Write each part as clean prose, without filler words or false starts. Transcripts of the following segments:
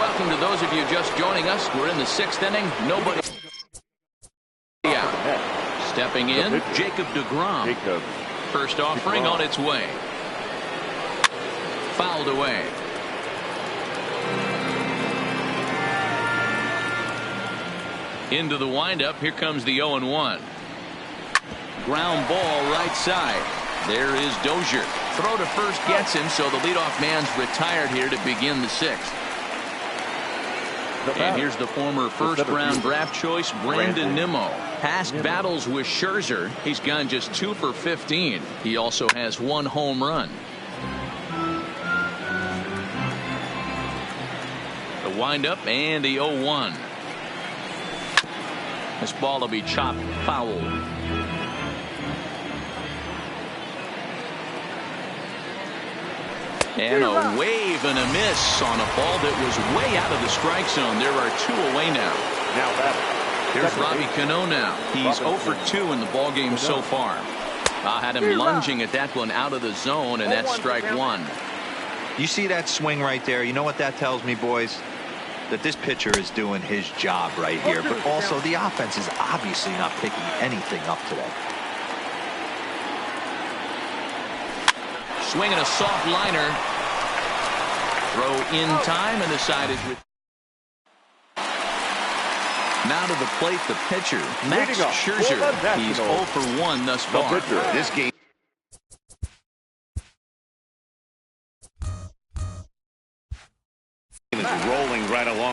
welcome to those of you just joining us. We're in the 6th inning. Nobody out. Stepping in, Jacob deGrom. First offering on its way. Fouled away. Into the windup. Here comes the 0-1. Ground ball right side. There is Dozier. Throw to first gets him, so the leadoff man's retired here to begin the 6th. And here's the former first-round draft choice, Brandon Nimmo. Past battles with Scherzer, he's gone just 2 for 15. He also has 1 home run. The windup and the 0-1. This ball will be chopped foul. And a wave and a miss on a ball that was way out of the strike zone. There are 2 away now. Here's Robbie Cano now. He's 0 for 2 in the ballgame so far. I had him lunging at that one out of the zone, and that's strike 1. You see that swing right there? You know what that tells me, boys? That this pitcher is doing his job right here, but also the offense is obviously not picking anything up today. Swinging a soft liner. Throw in time, and the side is with. Now to the plate, the pitcher, Max Scherzer. He's 0 for 1 thus far. This game is rolling right along.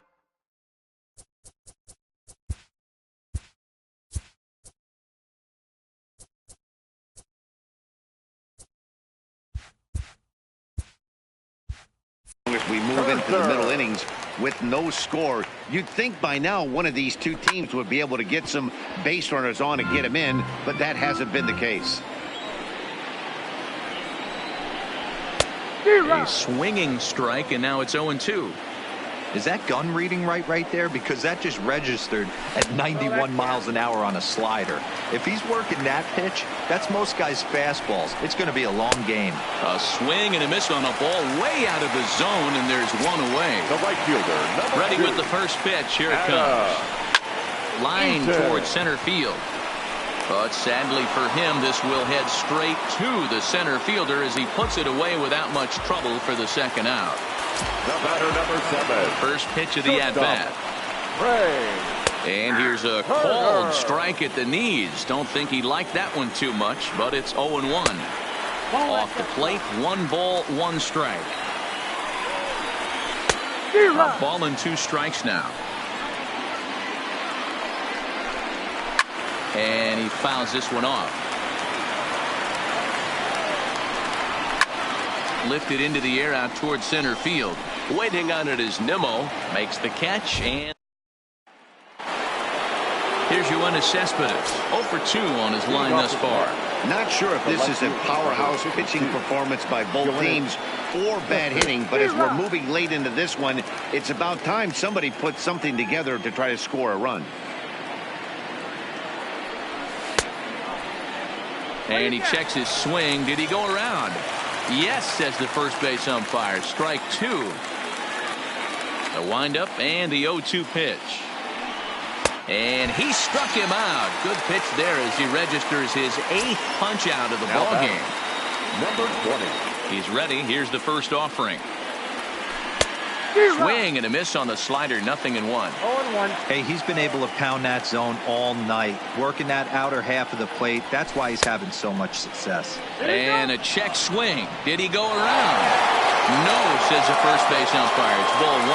As we move into the middle innings with no score, you'd think by now one of these 2 teams would be able to get some base runners on and get them in, but that hasn't been the case. A swinging strike, and now it's 0-2. Is that gun reading right there? Because that just registered at 91 miles an hour on a slider. If he's working that pitch, that's most guys' fastballs. It's going to be a long game. A swing and a miss on a ball way out of the zone, and there's 1 away. The right fielder, ready with the first pitch. Here it comes. Line towards center field. But sadly for him, this will head straight to the center fielder as he puts it away without much trouble for the 2nd out. The batter, number 7. First pitch of the at-bat. And here's a called strike at the knees. Don't think he liked that one too much, but it's 0-1. Off the plate, 1 ball, 1 strike. A ball and 2 strikes now. And he fouls this one off. Lifted into the air out towards center field. Waiting on it is Nimmo. Makes the catch, and here's Yoenis Cespedes. 0 for 2 on his line thus far. Not sure if this is a powerhouse pitching performance by both teams or bad hitting, but as we're moving late into this one, it's about time somebody puts something together to try to score a run. And he checks his swing. Did he go around? Yes, says the first base umpire. Strike 2. The windup and the 0-2 pitch. And he struck him out. Good pitch there as he registers his 8th punch out of the ball game. Number 20. He's ready. Here's the first offering. Swing and a miss on the slider. 0-1. 0-1. Hey, he's been able to pound that zone all night, working that outer half of the plate. That's why he's having so much success. And a check swing. Did he go around? No, says the first base umpire. It's ball 1.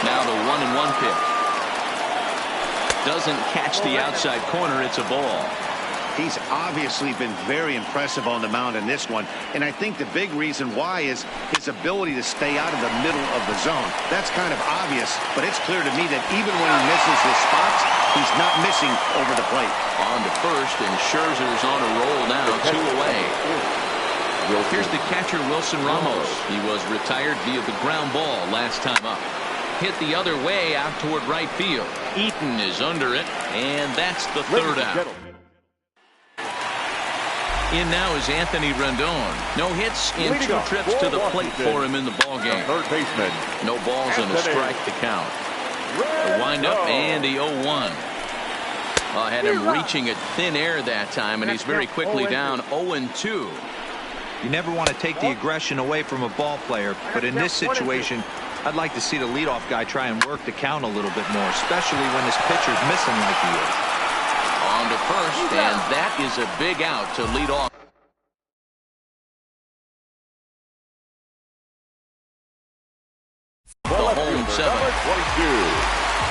Now the 1-1 pitch. Doesn't catch the outside corner. It's a ball. He's obviously been very impressive on the mound in this one, and I think the big reason why is his ability to stay out of the middle of the zone. That's kind of obvious, but it's clear to me that even when he misses his spots, he's not missing over the plate. On to first, and Scherzer's on a roll now, 2 away. Here's the catcher, Wilson Ramos. He was retired via the ground ball last time up. Hit the other way out toward right field. Eaton is under it, and that's the 3rd out. In now is Anthony Rendon. No hits and 2 trips to the plate for him in the ballgame. Third baseman. No balls and a strike to count. The windup and the 0-1. Had him reaching at thin air that time, and he's very quickly down 0-2. You never want to take the aggression away from a ball player, but in this situation, I'd like to see the leadoff guy try and work the count a little bit more, especially when this pitcher's missing like he is. On to first, and that is a big out to lead off. The home 7.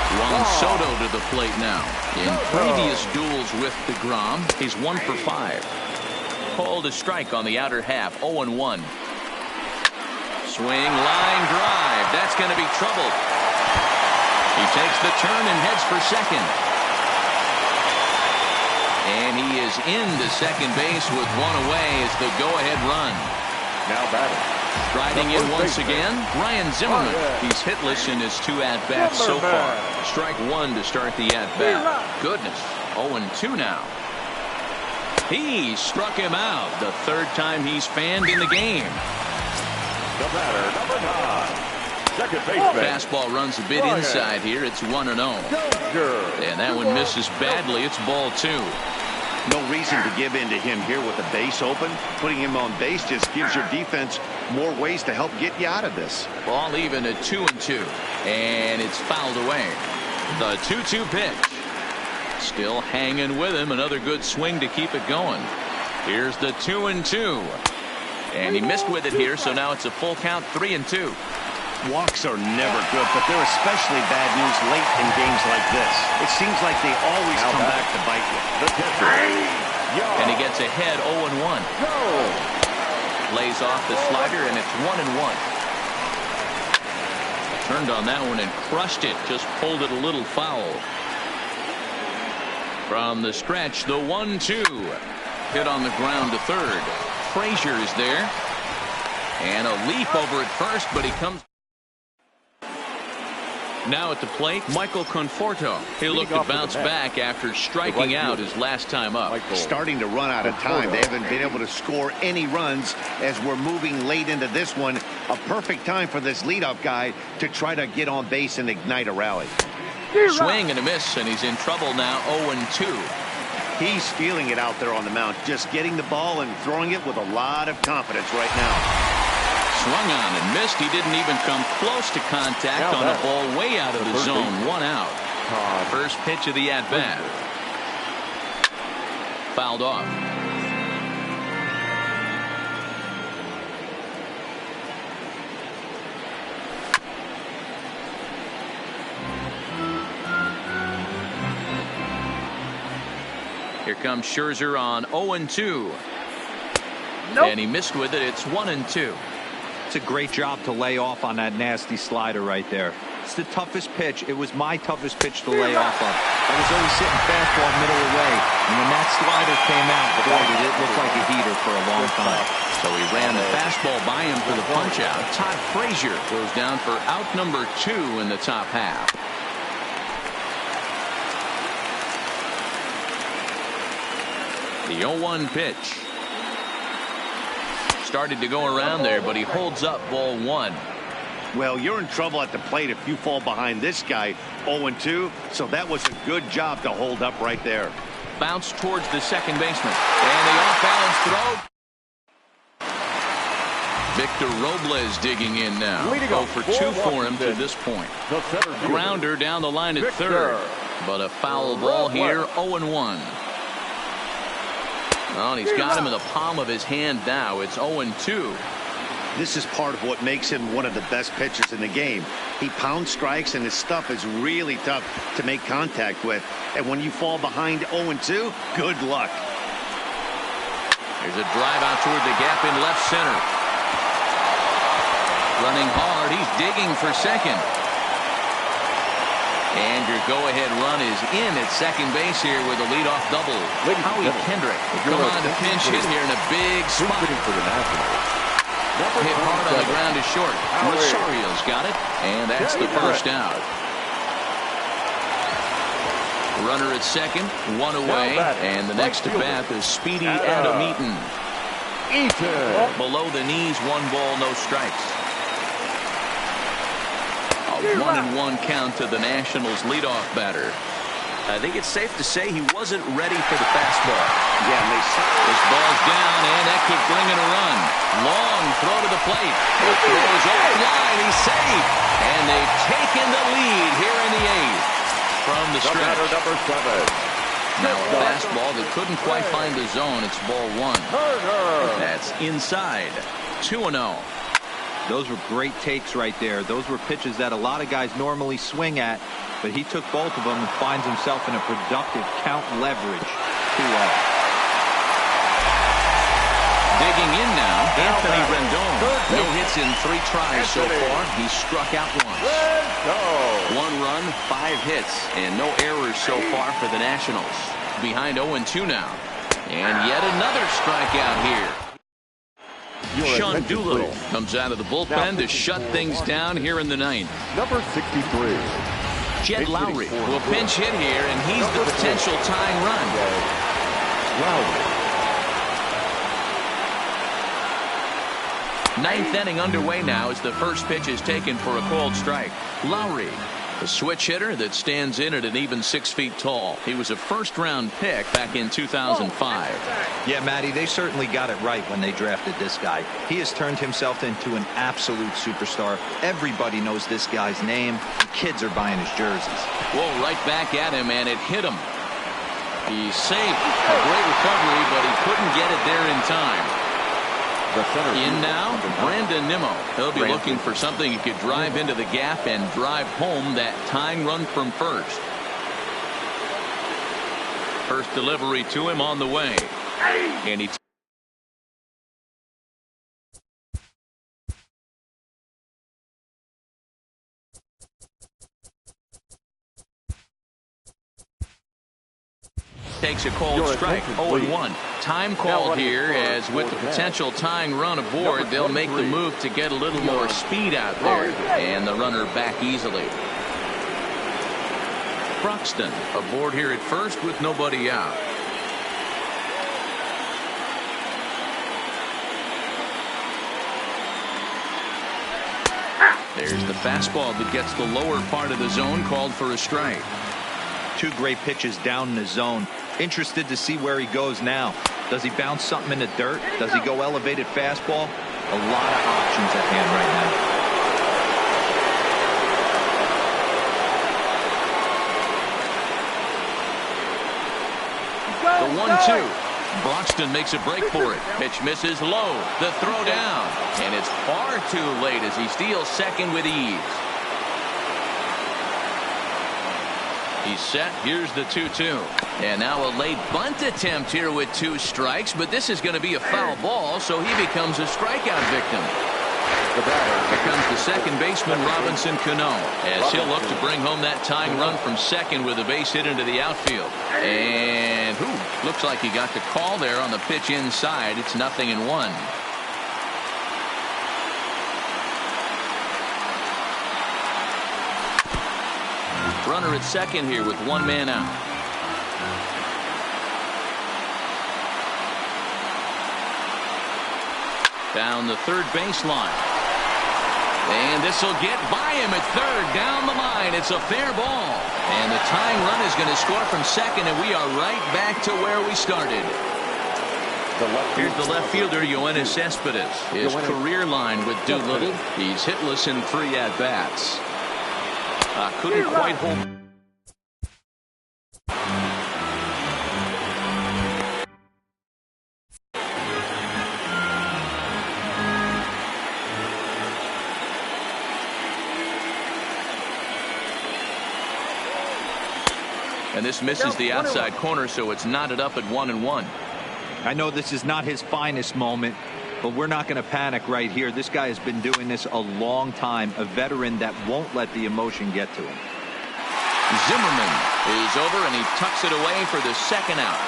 Juan Soto to the plate now. In previous duels with DeGrom, he's 1 for 5. Called a strike on the outer half, 0-1. Swing, line drive. That's going to be trouble. He takes the turn and heads for second. And he is into second base with 1 away as the go-ahead run. Now batting. Striding in once again, Ryan Zimmerman. He's hitless in his 2 at-bats so far. Strike 1 to start the at-bat. Goodness, 0-2 now. He struck him out the 3rd time he's fanned in the game. The batter, number 9. Second baseman. Fastball runs a bit inside here. It's 1-0. And that one misses badly. It's ball 2. No reason to give in to him here with the base open. Putting him on base just gives your defense more ways to help get you out of this. Ball even at 2-2. And it's fouled away. The 2-2 pitch. Still hanging with him. Another good swing to keep it going. Here's the 2-2. And he missed with it here, so now it's a full count, 3-2. Walks are never good, but they're especially bad news late in games like this. It seems like they always come back to bite you. The catcher. And he gets ahead 0-1. Lays off the slider, and it's 1-1. Turned on that one and crushed it. Just pulled it a little foul. From the stretch, the 1-2. Hit on the ground to third. Frazier is there. And a leap over at first, but he comes. Now at the plate, Michael Conforto. He'll look to bounce back after striking out his last time up. Starting to run out of time. They haven't been able to score any runs as we're moving late into this one. A perfect time for this leadoff guy to try to get on base and ignite a rally. Swing and a miss, and he's in trouble now, 0-2. He's feeling it out there on the mound, just getting the ball and throwing it with a lot of confidence right now. Swung on and missed. He didn't even come close to contact on a ball way out of the zone. 1 out. First pitch of the at-bat. Fouled off. Here comes Scherzer on 0-2. And he missed with it. It's 1-2. It's a great job to lay off on that nasty slider right there. It's the toughest pitch. It was my toughest pitch to lay off of. I was always sitting fastball middle away, and when that slider came out, boy, did it look like a heater for a long time. So he ran the fastball by him for the punch out. Todd Frazier goes down for out number 2 in the top half. The 0-1 pitch. Started to go around there, but he holds up ball 1. Well, you're in trouble at the plate if you fall behind this guy 0-2, so that was a good job to hold up right there. Bounce towards the second baseman. And the off-balance throw. Victor Robles digging in now. 0 for 2 for him to this point. Grounder down the line at third. But a foul ball here, 0-1. Oh, and he's got him in the palm of his hand now. It's 0-2. This is part of what makes him one of the best pitchers in the game. He pounds strikes, and his stuff is really tough to make contact with. And when you fall behind 0-2, good luck. There's a drive out toward the gap in left center. Running hard. He's digging for second. And your go-ahead run is in at second base here with a leadoff double. Howie Kendrick will come on to pinch hit here in a big spot. Hit hard on the ground is short. Rosario's got it, and that's the first out. Runner at second, one away, and the next at bat is Speedy Adam Eaton. Below the knees, 1 ball, no strikes. A 1-1 count to the Nationals leadoff batter. I think it's safe to say he wasn't ready for the fastball. Yeah, and this ball's down, and that could bring in a run. Long throw to the plate. The throw is offline. He's safe. And they've taken the lead here in the 8th from the stretch. Number 7. Now a fastball that couldn't quite find the zone. It's ball 1. That's inside. 2-0. Those were great takes right there. Those were pitches that a lot of guys normally swing at, but he took both of them and finds himself in a productive count leverage. 2-0. Digging in now, Anthony Rendon. No hits in 3 tries so far. He struck out once. 1 run, 5 hits, and no errors so far for the Nationals. Behind 0-2 now. And yet another strikeout here. Sean Doolittle comes out of the bullpen to shut things down here in the 9th. Number 63. Jed Lowry will pinch hit here, and he's the potential tying run. Lowry. 9th inning underway now as the first pitch is taken for a called strike. Lowry, a switch hitter that stands in at an even 6 feet tall. He was a first-round pick back in 2005. Yeah, Matty, they certainly got it right when they drafted this guy. He has turned himself into an absolute superstar. Everybody knows this guy's name. The kids are buying his jerseys. Whoa, right back at him, and it hit him. He's safe. A great recovery, but he couldn't get it there in time. In now, Brandon Nimmo. He'll be looking for something he could drive into the gap and drive home that tying run from first. First delivery to him on the way. And he takes a cold strike. 0-1. Time called here, as with the potential tying run aboard, they'll make the move to get a little more speed out there, and the runner back easily. Broxton aboard here at first with nobody out. There's the fastball that gets the lower part of the zone, called for a strike. 2 great pitches down in the zone. Interested to see where he goes now. Does he bounce something in the dirt? Does he go elevated fastball? A lot of options at hand The right now. 1-2. Broxton makes a break for it. Pitch misses low. The throw down. And it's far too late as he steals second with ease. He's set. Here's the 2-2. And now a late bunt attempt here with 2 strikes, but this is going to be a foul ball, so he becomes a strikeout victim. Here comes the second baseman, Robinson Cano, as he'll look to bring home that tying run from second with a base hit into the outfield. And looks like he got the call there on the pitch inside. It's 0-1. Runner at second here with 1 man out. Down the third baseline. And this will get by him at third. Down the line. It's a fair ball. And the tying run is going to score from second, and we are right back to where we started. Here's the left fielder, Yoenis Cespedes. His career line with Doolittle. He's hitless in 3 at-bats. Couldn't quite hold. And this misses the outside corner, so it's knotted up at 1-1. I know this is not his finest moment, but we're not going to panic right here. This guy has been doing this a long time, a veteran that won't let the emotion get to him. Zimmerman is over, and he tucks it away for the second out.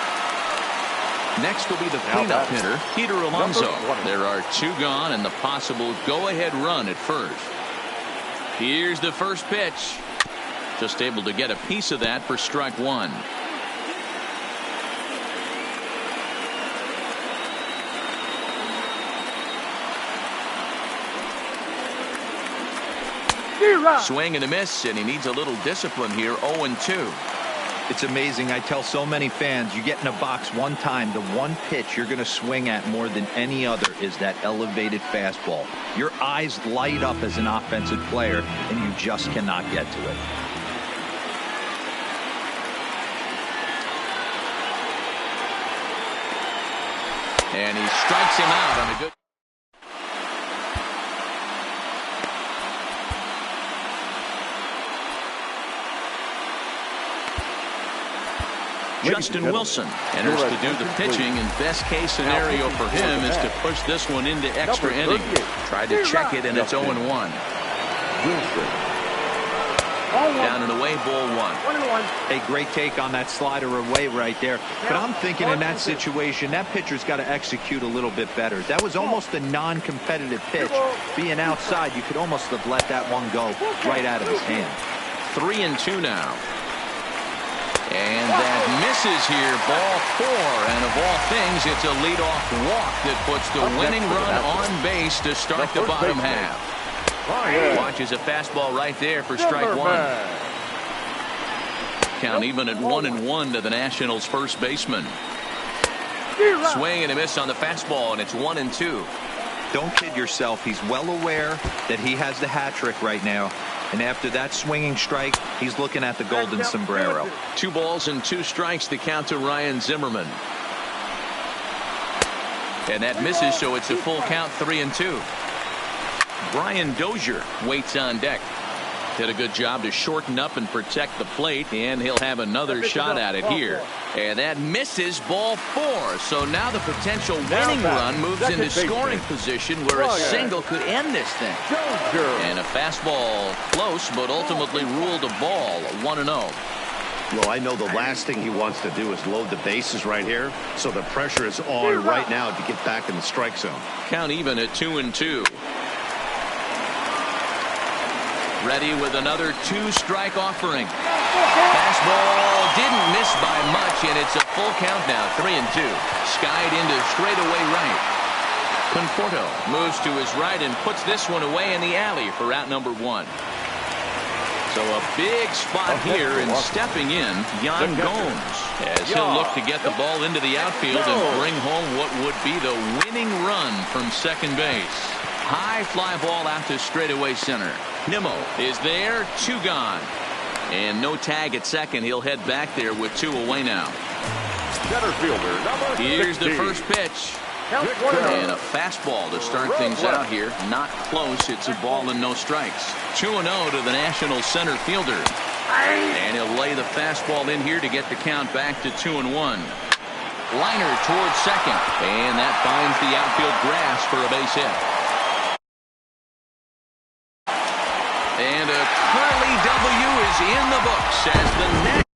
Next will be the cleanup hitter, Peter Alonso. There are 2 gone and the possible go-ahead run at first. Here's the first pitch. Just able to get a piece of that for strike one. Swing and a miss, and he needs a little discipline here. 0-2. It's amazing. I tell so many fans, you get in a box one time, the one pitch you're going to swing at more than any other is that elevated fastball. Your eyes light up as an offensive player, and you just cannot get to it. And he strikes him out on a good. Justin Wilson enters to do the pitching, and best case scenario for him is to push this one into extra innings. Tried to check it, and it's 0-1. Down and away, ball one. A great take on that slider away right there. But I'm thinking in that situation, that pitcher's got to execute a little bit better. That was almost a non-competitive pitch. Being outside, you could almost have let that one go right out of his hand. 3-2 now. And that misses here, ball four. And of all things, it's a leadoff walk that puts the winning run on base to start the bottom half. Watches a fastball right there for strike one. Count even at 1-1 to the Nationals' first baseman. Swing and a miss on the fastball, and it's 1-2. Don't kid yourself. He's well aware that he has the hat trick right now. And after that swinging strike, he's looking at the golden sombrero. 2 balls and 2 strikes to count to Ryan Zimmerman. And that misses, so it's a full count, 3-2. Brian Dozier waits on deck. Did a good job to shorten up and protect the plate, and he'll have another shot at it here. And that misses, ball 4. So now the potential winning run moves into scoring position where a single could end this thing. And a fastball close, but ultimately ruled a ball, 1-0. Well, I know the last thing he wants to do is load the bases right here, so the pressure is on right now to get back in the strike zone. Count even at 2-2. Ready with another 2-strike offering. Fastball didn't miss by much, and it's a full count now, 3-2. Skied into straightaway right. Conforto moves to his right and puts this one away in the alley for out number 1. So a big spot here, and stepping in, Yan Gomes, as he'll look to get the ball into the outfield and bring home what would be the winning run from second base. High fly ball out to straightaway center. Nimmo is there, 2 gone. And no tag at second. He'll head back there with 2 away now. Center fielder, number 16. Here's the first pitch. And a fastball to start things out here. Not close. It's a ball and no strikes. 2-0 to the National center fielder. And he'll lay the fastball in here to get the count back to 2-1. Liner towards second. And that finds the outfield grass for a base hit. And a Curly W is in the books as the next